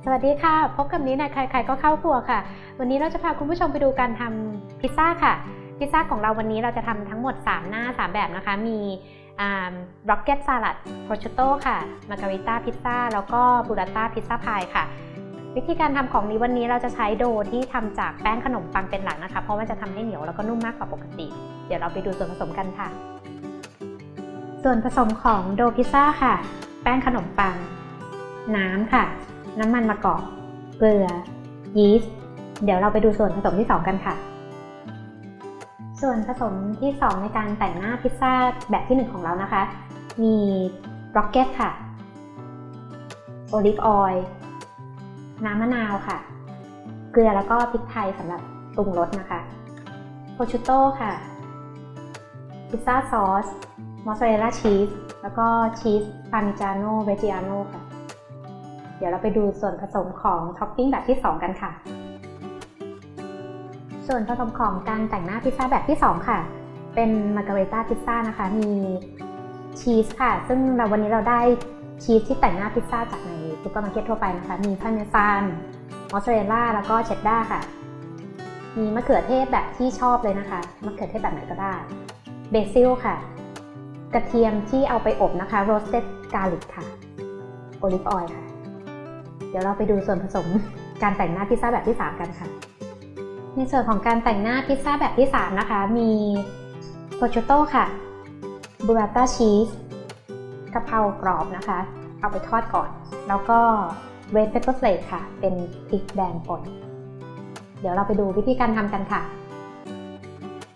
สวัสดีค่ะพบกับนี้นะใครๆก็เข้าครัวค่ะวันนี้เราจะพาคุณผู้ชมไปดูการทำพิซซ่าค่ะพิซซ่าของเราวันนี้เราจะทำทั้งหมด3หน้า3แบบนะคะมีร็อกเก็ตสลัดโปรชูโต้ค่ะมาการิต้าพิซซ่าแล้วก็บูราต้าพิซซ่าพายค่ะวิธีการทำของนี้วันนี้เราจะใช้โดที่ทำจากแป้งขนมปังเป็นหลักนะคะเพราะว่าจะทำให้เหนียวแล้วก็นุ่มมากกว่าปกติเดี๋ยวเราไปดูส่วนผสมกันค่ะส่วนผสมของโดพิซซ่าค่ะแป้งขนมปังน้ำค่ะน้ำมันมะกอกเกลือยีสต์เดี๋ยวเราไปดูส่วนผสมที่2กันค่ะส่วนผสมที่2ในการแต่งหน้าพิซซ่าแบบที่1ของเรานะคะมีร็อกเก็ตค่ะโอลิฟออยล์น้ำมะนาวค่ะเกลือแล้วก็พริกไทยสำหรับปรุงรสนะคะโปรชูโต้ค่ะพิซซ่าซอสมอสซาเรลล่าชีสแล้วก็ชีสพาร์มิจาโน่เรจิอาโน่ค่ะเดี๋ยวเราไปดูส่วนผสมของท็อปปิ้งแบบที่2กันค่ะส่วนผสมของการแต่งหน้าพิซซ่าแบบที่2ค่ะเป็นมาการิต้าพิซซ่านะคะมีชีสค่ะซึ่งวันนี้เราได้ชีสที่แต่งหน้าพิซซ่าจากในซุปเปอร์มาร์เก็ตทั่วไปนะคะมีพาร์เมซานมอสซาเรลล่าแล้วก็เชดดาร์ค่ะมีมะเขือเทศแบบที่ชอบเลยนะคะมะเขือเทศแบบไหนก็ได้เบซิลค่ะกระเทียมที่เอาไปอบนะคะโรสเต็ดกาลิกค่ะโอลิฟออยล์ค่ะเดี๋ยวเราไปดูส่วนผสมการแต่งหน้าพิซซ่าแบบที่3กันค่ะในส่วนของการแต่งหน้าพิซซ่าแบบที่3นะคะมีโปรชูโต้ค่ะบูราต้าชีสกะเพรากรอบนะคะเอาไปทอดก่อนแล้วก็เรดเพปเปอร์เฟลกค่ะเป็นพริกแดงป่นเดี๋ยวเราไปดูวิธีการทำกันค่ะ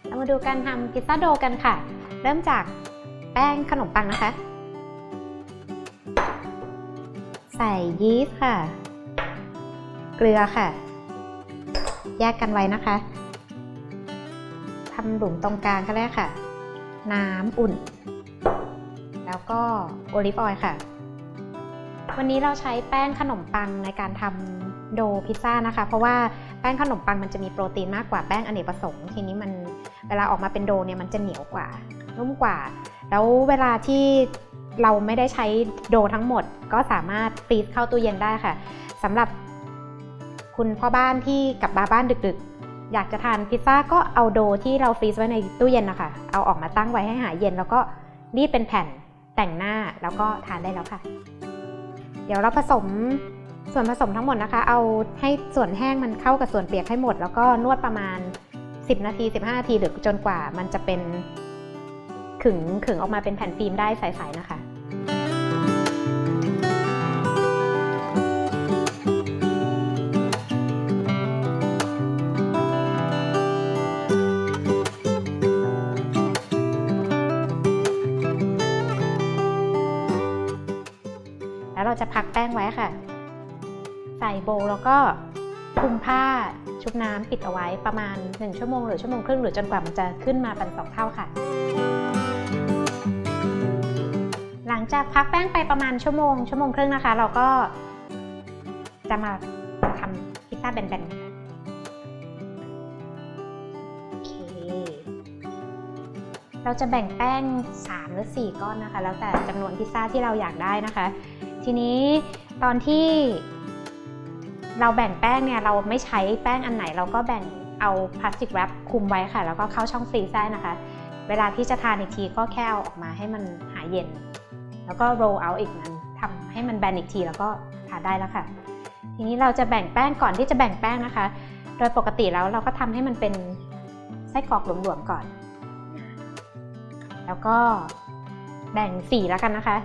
เรามาดูการทำพิซซ่าโดกันค่ะเริ่มจากแป้งขนมปังนะคะใส่ยีสต์ค่ะเกลือค่ะแยกกันไว้นะคะทำหลุมตรงกลางก็ได้ค่ะน้ำอุ่นแล้วก็โอลิฟออยล์ค่ะวันนี้เราใช้แป้งขนมปังในการทำโดพิซซ่านะคะเพราะว่าแป้งขนมปังมันจะมีโปรตีนมากกว่าแป้งอเนกประสงค์ทีนี้มันเวลาออกมาเป็นโดเนี่ยมันจะเหนียวกว่านุ่มกว่าแล้วเวลาที่เราไม่ได้ใช้โดทั้งหมดก็สามารถฟรีซเข้าตู้เย็นได้ค่ะสำหรับคุณพ่อบ้านที่กลับมาบ้านดึกๆอยากจะทานพิซซ่าก็เอาโดที่เราฟรีซไว้ในตู้เย็นนะคะเอาออกมาตั้งไว้ให้หายเย็นแล้วก็รีดเป็นแผ่นแต่งหน้าแล้วก็ทานได้แล้วค่ะเดี๋ยวเราผสมส่วนผสมทั้งหมดนะคะเอาให้ส่วนแห้งมันเข้ากับส่วนเปียกให้หมดแล้วก็นวดประมาณ10 นาที 15 นาทีหรือจนกว่ามันจะเป็นขึงออกมาเป็นแผ่นฟิล์มได้ใสๆนะคะแล้วเราจะพักแป้งไว้ค่ะใส่โบว์แล้วก็คลุมผ้าชุบน้ำปิดเอาไว้ประมาณ1 ชั่วโมงหรือ1 ชั่วโมงครึ่งหรือจนกว่ามันจะขึ้นมาเป็น2 เท่าค่ะหลังจากพักแป้งไปประมาณ1 ชั่วโมงครึ่งนะคะเราก็จะมาทำพิซซ่าแบนๆโอเคเราจะแบ่งแป้ง3 หรือ 4 ก้อนนะคะแล้วแต่จำนวนพิซซ่าที่เราอยากได้นะคะทีนี้ตอนที่เราแบ่งแป้งเนี่ยเราไม่ใช้แป้งอันไหนเราก็แบ่งเอาพลาสติกแรปคลุมไว้ค่ะแล้วก็เข้าช่องฟรีซได้นะคะเวลาที่จะทานอีกทีก็แค่เอาออกมาให้มันหายเย็นแล้วก็โรลเอาท์อีกนั้นทำให้มันแบนอีกทีแล้วก็ทานได้แล้วค่ะทีนี้เราจะแบ่งแป้งก่อนที่จะแบ่งแป้งนะคะโดยปกติแล้วเราก็ทำให้มันเป็นไส้กรอกหลวมๆก่อนแล้วก็แบ่ง4แล้วกันนะคะ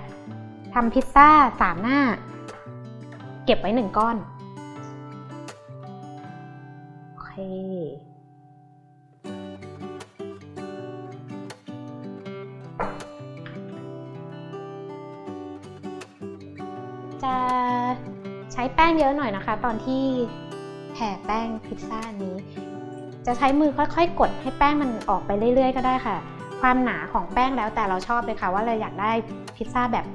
ทำพิซซ่า3 หน้าเก็บไว้1 ก้อนโอเคจะใช้แป้งเยอะหน่อยนะคะตอนที่แผ่แป้งพิซซ่านี้จะใช้มือค่อยๆกดให้แป้งมันออกไปเรื่อยๆก็ได้ค่ะความหนาของแป้งแล้วแต่เราชอบเลยค่ะว่าเราอยากได้พิซซ่าแบบ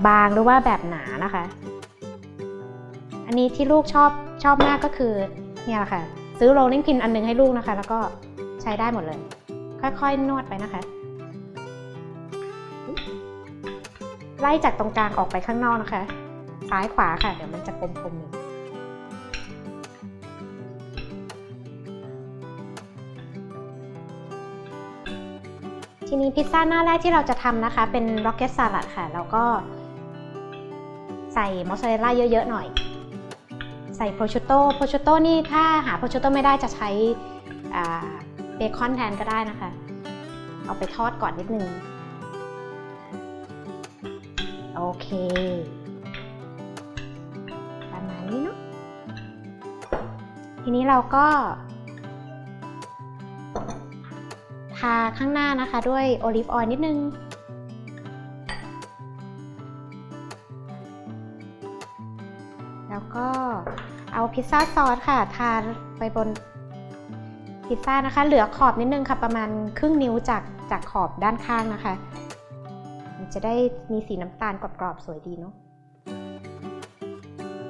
บางหรือว่าแบบหนานะคะอันนี้ที่ลูกชอบมากก็คือเนี่ยแหละค่ะซื้อโรลลิ่งพินอันนึงให้ลูกนะคะแล้วก็ใช้ได้หมดเลยค่อยๆนวดไปนะคะ ไล่จากตรงกลางออกไปข้างนอกนะคะ ซ้ายขวาค่ะเดี๋ยวมันจะกลมๆทีนี้พิซซ่าหน้าแรกที่เราจะทำนะคะเป็น Rocket Salad ค่ะแล้วก็ใส่มอสซาเรลล่าเยอะๆหน่อยใส่โปรชูโต้นี่ถ้าหาโปรชูโต้ไม่ได้จะใช้เบคอนแทนก็ได้นะคะเอาไปทอดก่อนนิดนึงโอเคประมาณนี้เนาะทีนี้เราก็ทาข้างหน้านะคะด้วยโอลิฟออยล์นิดนึงแล้วก็เอาพิซซ่าซอสค่ะทาไปบนพิซซ่านะคะเหลือขอบนิดนึงค่ะประมาณครึ่งนิ้วจากขอบด้านข้างนะคะมันจะได้มีสีน้ำตาลกรอบๆสวยดีเนาะ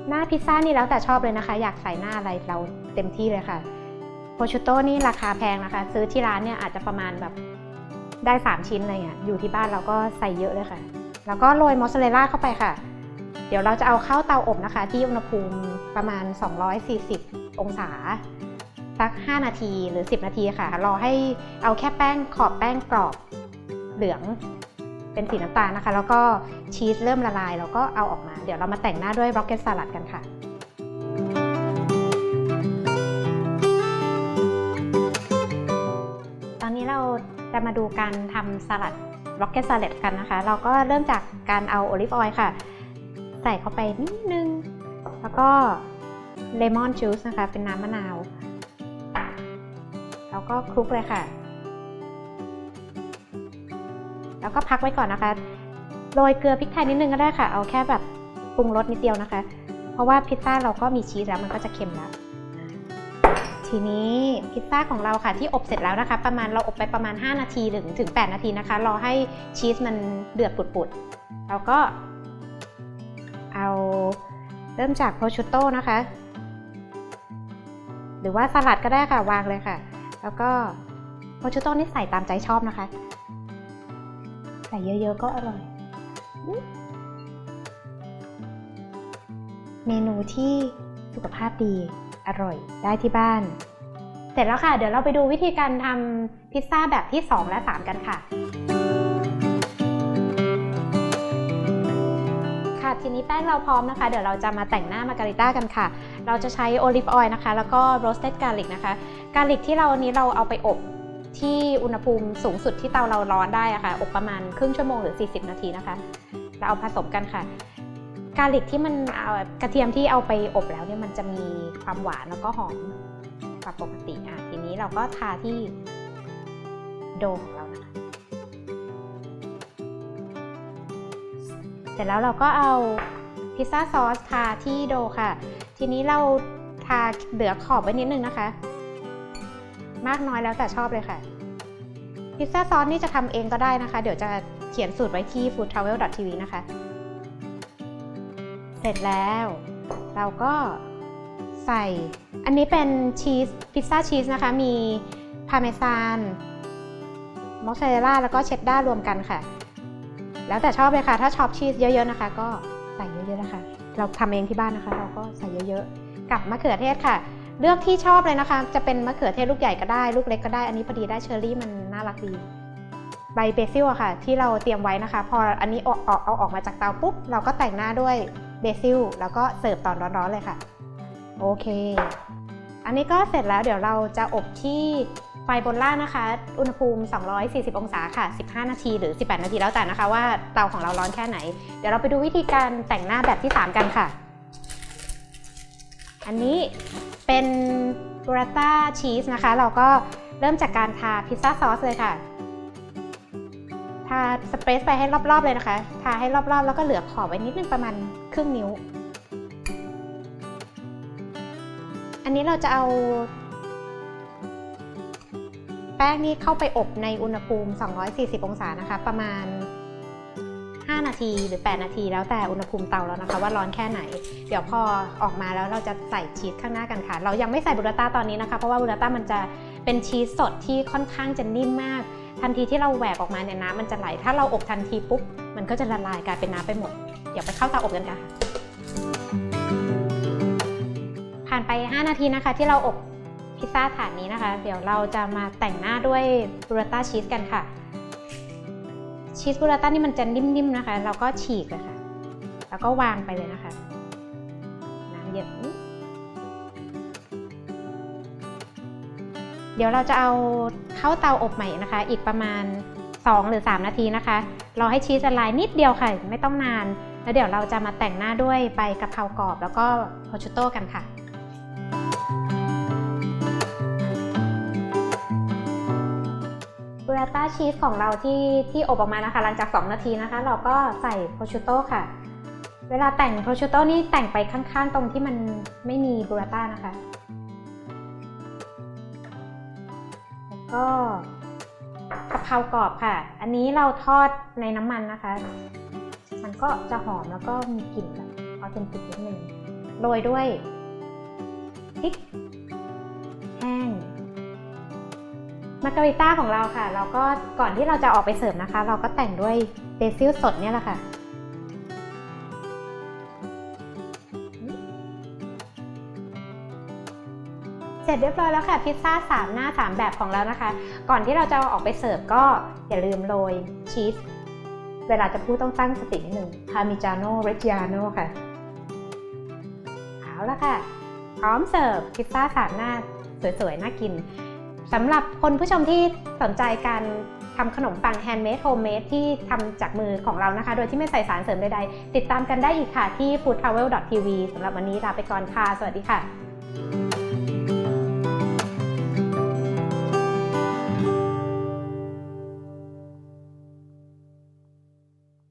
หน้าพิซซ่านี่แล้วแต่ชอบเลยนะคะอยากใส่หน้าอะไรเราเต็มที่เลยค่ะโปรชูโต้นี่ราคาแพงนะคะซื้อที่ร้านเนี่ยอาจจะประมาณแบบได้3ชิ้นอะไรเงี้ยอยู่ที่บ้านเราก็ใส่เยอะเลยค่ะแล้วก็โรยมอสซาเรลล่าเข้าไปค่ะเดี๋ยวเราจะเอาเข้าเตาอบนะคะที่อุณหภูมิประมาณ240องศาสัก5นาทีหรือ10นาทีค่ะรอให้เอาแค่ขอบแป้งกรอบเหลืองเป็นสีน้ำตาลนะคะแล้วก็ชีสเริ่มละลายแล้วก็เอาออกมาเดี๋ยวเรามาแต่งหน้าด้วย Rocket Salad กันค่ะตอนนี้เราจะมาดูการทำสลัด Rocket Salad กันนะคะเราก็เริ่มจากการเอาโอลิฟออยล์ค่ะใส่เข้าไปนิดนึงแล้วก็เลมอนจูสนะคะเป็นน้ำมะนาวแล้วก็คลุกเลยค่ะแล้วก็พักไว้ก่อนนะคะโรยเกลือพริกไทยนิดนึงก็ได้ค่ะเอาแค่แบบปรุงรสนิดเดียวนะคะเพราะว่าพิซซ่าเราก็มีชีสแล้วมันก็จะเค็มแล้วทีนี้พิซซ่าของเราค่ะที่อบเสร็จแล้วนะคะเราอบไปประมาณ5นาทีถึง8นาทีนะคะรอให้ชีสมันเดือดปุดๆแล้วก็เอาเริ่มจากโปรชูโต้นะคะหรือว่าสลัดก็ได้ค่ะวางเลยค่ะแล้วก็โปรชูโต้นี่ใส่ตามใจชอบนะคะใส่เยอะๆก็อร่อยเมนูที่สุขภาพดีอร่อยได้ที่บ้านเสร็จแล้วค่ะเดี๋ยวเราไปดูวิธีการทำพิซซ่าแบบที่2และ3กันค่ะทีนี้แป้งเราพร้อมนะคะเดี๋ยวเราจะมาแต่งหน้ามาการิต้ากันค่ะเราจะใช้โอลิฟออยล์นะคะแล้วก็โรสเต็ดการลิกนะคะการลิกที่เรานี้เราเอาไปอบที่อุณหภูมิสูงสุดที่เตาเราร้อนได้อะค่ะอบประมาณครึ่งชั่วโมงหรือ40นาทีนะคะเราเอาผสมกันค่ะการลิกที่มันกระเทียมที่เอาไปอบแล้วเนี่ยมันจะมีความหวานแล้วก็หอมกว่าปกติทีนี้เราก็ทาที่โดของเรานะคะเสร็จแล้วเราก็เอาพิซซ่าซอสทาที่โดค่ะทีนี้เราทาเหลือขอบไว้นิดนึงนะคะมากน้อยแล้วแต่ชอบเลยค่ะพิซซ่าซอสนี่จะทำเองก็ได้นะคะเดี๋ยวจะเขียนสูตรไว้ที่ foodtravel.tv นะคะเสร็จแล้วเราก็ใส่อันนี้เป็นชีสพิซซ่าชีสนะคะมีพาเมซานมอสซาเรลล่าแล้วก็เชดดาร์รวมกันค่ะแล้วแต่ชอบเลยค่ะถ้าชอบชีสเยอะๆนะคะก็ใส่เยอะๆนะคะเราทำเองที่บ้านนะคะเราก็ใส่เยอะๆกับมะเขือเทศค่ะเลือกที่ชอบเลยนะคะจะเป็นมะเขือเทศลูกใหญ่ก็ได้ลูกเล็กก็ได้อันนี้พอดีได้เชอร์รี่มันน่ารักดีใบเบซิลอะค่ะที่เราเตรียมไว้นะคะพออันนี้เอาออกมาจากเตาปุ๊บเราก็แต่งหน้าด้วยเบซิลแล้วก็เสิร์ฟตอนร้อนๆเลยค่ะโอเคอันนี้ก็เสร็จแล้วเดี๋ยวเราจะอบที่ไฟบนล่างนะคะอุณหภูมิ240องศาค่ะ15นาทีหรือ18นาทีแล้วแต่นะคะว่าเตาของเราร้อนแค่ไหนเดี๋ยวเราไปดูวิธีการแต่งหน้าแบบที่3กันค่ะอันนี้เป็นบูราต้าชีสนะคะเราก็เริ่มจากการทาพิซซ่าซอสเลยค่ะทาสเปรสไปให้รอบๆเลยนะคะทาให้รอบๆแล้วก็เหลือขอบไว้นิดนึงประมาณครึ่งนิ้วอันนี้เราจะเอาแป้งนี้เข้าไปอบในอุณหภูมิ240องศานะคะประมาณ5นาทีหรือ8นาทีแล้วแต่อุณหภูมิเตาแล้วนะคะว่าร้อนแค่ไหนเดี๋ยวพอออกมาแล้วเราจะใส่ชีสข้างหน้ากันค่ะเรายังไม่ใส่บูราต้าตอนนี้นะคะเพราะว่าบูราต้ามันจะเป็นชีสสดที่ค่อนข้างจะนิ่มมากทันทีที่เราแหวกออกมาเนี่ยน้ำมันจะไหลถ้าเราอบทันทีปุ๊บมันก็จะละลายกลายเป็นน้ำไปหมดเดี๋ยวไปเข้าเตาอบกันค่ะ ผ่านไป5 นาทีนะคะที่เราอบพิซซ่าถาดนี้นะคะ เดี๋ยวเราจะมาแต่งหน้าด้วยบูราต้าชีสกันค่ะชีสบูราต้านี่มันจะนิ่มๆนะคะเราก็ฉีกเลยค่ะแล้วก็วางไปเลยนะคะน้ำเยอะเดี๋ยวเราจะเอาเข้าเตาอบใหม่นะคะอีกประมาณ2 หรือ 3 นาทีนะคะรอให้ชีสละลายนิดเดียวค่ะไม่ต้องนานแล้วเดี๋ยวเราจะมาแต่งหน้าด้วยใบกะเพรากรอบแล้วก็โพชูโต้กันค่ะบูราต้าชีสของเราที่อบออกมานะคะหลังจาก2 นาทีนะคะเราก็ใส่โพชูโต้ค่ะเวลาแต่งโพชูโต้นี่แต่งไปข้างๆตรงที่มันไม่มีบูราต้านะคะแล้วก็กะเพรากรอบค่ะอันนี้เราทอดในน้ำมันนะคะมันก็จะหอมแล้วก็มีกลิ่นแบบออเทนติกนิดนึงโรยด้วยพริกแห้งมาการิต้าของเราค่ะเราก็ก่อนที่เราจะออกไปเสิร์ฟนะคะเราก็แต่งด้วยเบซิลสดเนี่ยแหละค่ะเสร็จเรียบร้อยแล้วค่ะพิซซ่า3 หน้า 3 แบบของเรานะคะก่อนที่เราจะออกไปเสิร์ฟก็อย่าลืมโรยชีสเวลาจะพูดต้องตั้งสตินิดหนึ่งพาร์มิจาโน่เรจจิอาโน่ค่ะเอาละค่ะพร้อมเสิร์ฟพิซซ่า3 หน้าสวยๆน่ากินสำหรับคนผู้ชมที่สนใจการทำขนมปังแฮนด์เมดโฮมเมดที่ทำจากมือของเรานะคะโดยที่ไม่ใส่สารเสริมใดๆติดตามกันได้อีกค่ะที่ foodtravel.tv สำหรับวันนี้ลาไปก่อนค่ะสวัสดีค่ะ